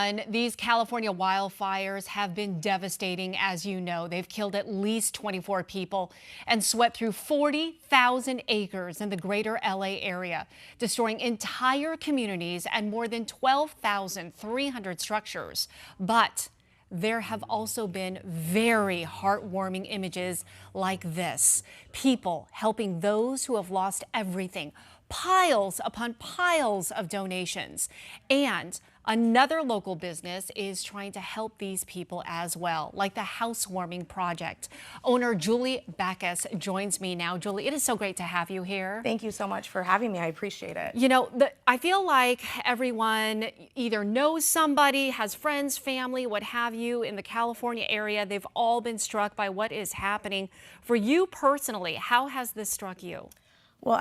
And these California wildfires have been devastating, as you know. They've killed at least 24 people and swept through 40,000 acres in the greater LA area, destroying entire communities and more than 12,300 structures. But there have also been very heartwarming images like this. People helping those who have lost everything. Piles upon piles of donations. And another local business is trying to help these people as well, like the Housewarming Project. Owner Julie Backus joins me now. Julie, it is so great to have you here. Thank you so much for having me. I appreciate it. You know, I feel like everyone either knows somebody, has friends, family, what have you, in the California area. They've all been struck by what is happening. For you personally, how has this struck you? Well,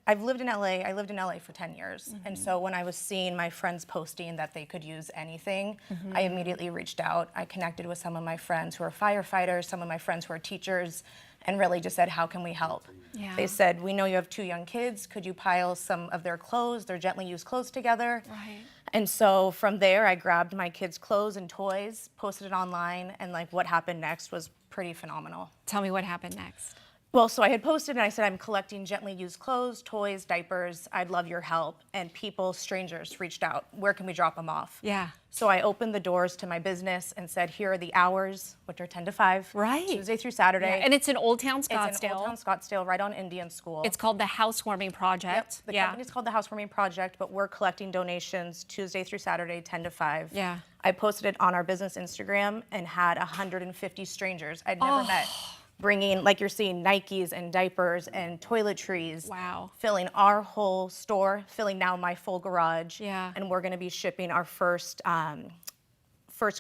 I've lived in LA. I lived in LA for 10 years. And so when I was seeing my friends posting that they could use anything, I immediately reached out. I connected with some of my friends who are firefighters, some of my friends who are teachers, and really just said, how can we help? Yeah. They said, we know you have 2 young kids. Could you pile some of their clothes, their gently used clothes together? Right. And so from there, I grabbed my kids' clothes and toys, posted it online, and like what happened next was pretty phenomenal. Tell me what happened next. Well, so I had posted and I said, I'm collecting gently used clothes, toys, diapers. I'd love your help. And people, strangers, reached out. Where can we drop them off? Yeah. So I opened the doors to my business and said, here are the hours, which are 10 to 5. Right. Tuesday through Saturday. Yeah. And it's in Old Town Scottsdale. It's in Old Town Scottsdale, right on Indian School. It's called the Housewarming Project. Yep. The company's called the Housewarming Project, but we're collecting donations Tuesday through Saturday, 10 to 5. Yeah. I posted it on our business Instagram and had 150 strangers I'd never met, bringing, like you're seeing, Nikes and diapers and toiletries. Wow. Filling our whole store, filling now my full garage. Yeah. And we're gonna be shipping our first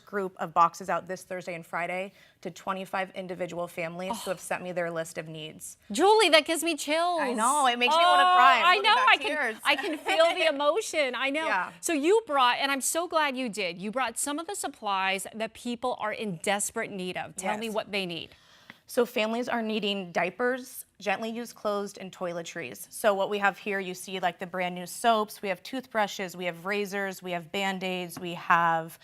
group of boxes out this Thursday and Friday to 25 individual families who have sent me their list of needs. Julie, that gives me chills. I know, it makes me want to cry. I know, Tears. I can feel the emotion. I know. Yeah. So you brought, and I'm so glad you did, you brought some of the supplies that people are in desperate need of. Tell me what they need. So families are needing diapers, gently used clothes, and toiletries. So what we have here, you see like the brand new soaps, we have toothbrushes, we have razors, we have Band-Aids, we have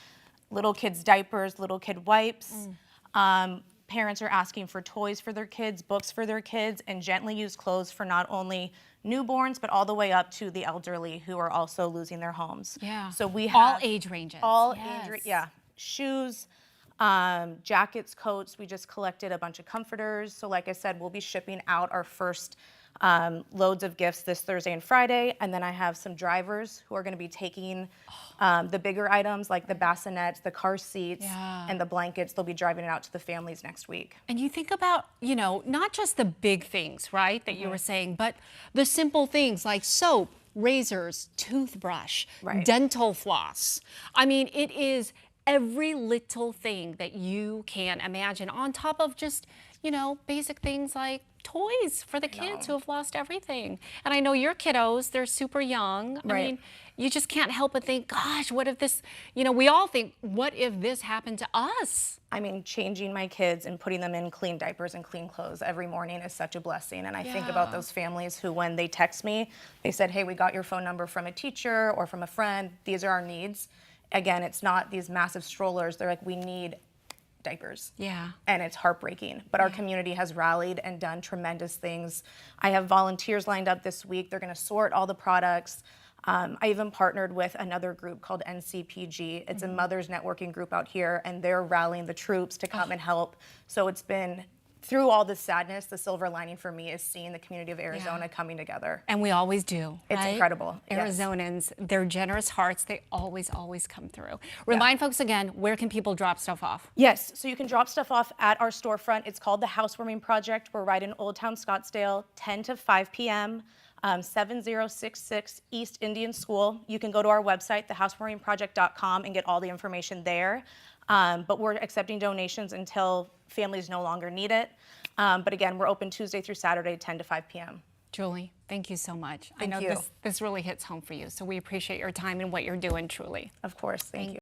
little kids' diapers, little kid wipes. Parents are asking for toys for their kids, books for their kids, and gently used clothes for not only newborns, but all the way up to the elderly who are also losing their homes. Yeah. So we have all age ranges. All age, yeah. Shoes, jackets, coats. We just collected a bunch of comforters. So like I said, we'll be shipping out our first loads of gifts this Thursday and Friday. And then I have some drivers who are going to be taking the bigger items like the bassinets, the car seats, and the blankets. They'll be driving it out to the families next week. And you think about, you know, not just the big things, right, that you were saying, but the simple things like soap, razors, toothbrush, dental floss. I mean, it is every little thing that you can imagine, on top of just, you know, basic things like toys for the kids who have lost everything. And I know your kiddos, they're super young. I mean, you just can't help but think, gosh, what if this, you know, we all think, what if this happened to us? I mean, changing my kids and putting them in clean diapers and clean clothes every morning is such a blessing. And I think about those families who, when they text me, they said, hey, we got your phone number from a teacher or from a friend. These are our needs. Again, it's not these massive strollers. They're like, we need diapers. Yeah. And it's heartbreaking. But our community has rallied and done tremendous things. I have volunteers lined up this week. They're going to sort all the products. I even partnered with another group called NCPG. It's a mothers networking group out here, and they're rallying the troops to come and help. So it's been, through all this sadness, the silver lining for me is seeing the community of Arizona coming together. And we always do. It's incredible. Arizonans, their generous hearts, they always come through. Remind folks again, where can people drop stuff off? Yes, so you can drop stuff off at our storefront. It's called the Housewarming Project. We're right in Old Town Scottsdale, 10 to 5 p.m., 7066 East Indian School. You can go to our website, thehousewarmingproject.com, and get all the information there. But we're accepting donations until families no longer need it. But again, we're open Tuesday through Saturday, 10 to 5 p.m. Julie, thank you so much. Thank I know you. this really hits home for you, so we appreciate your time and what you're doing, truly. Of course, thank you.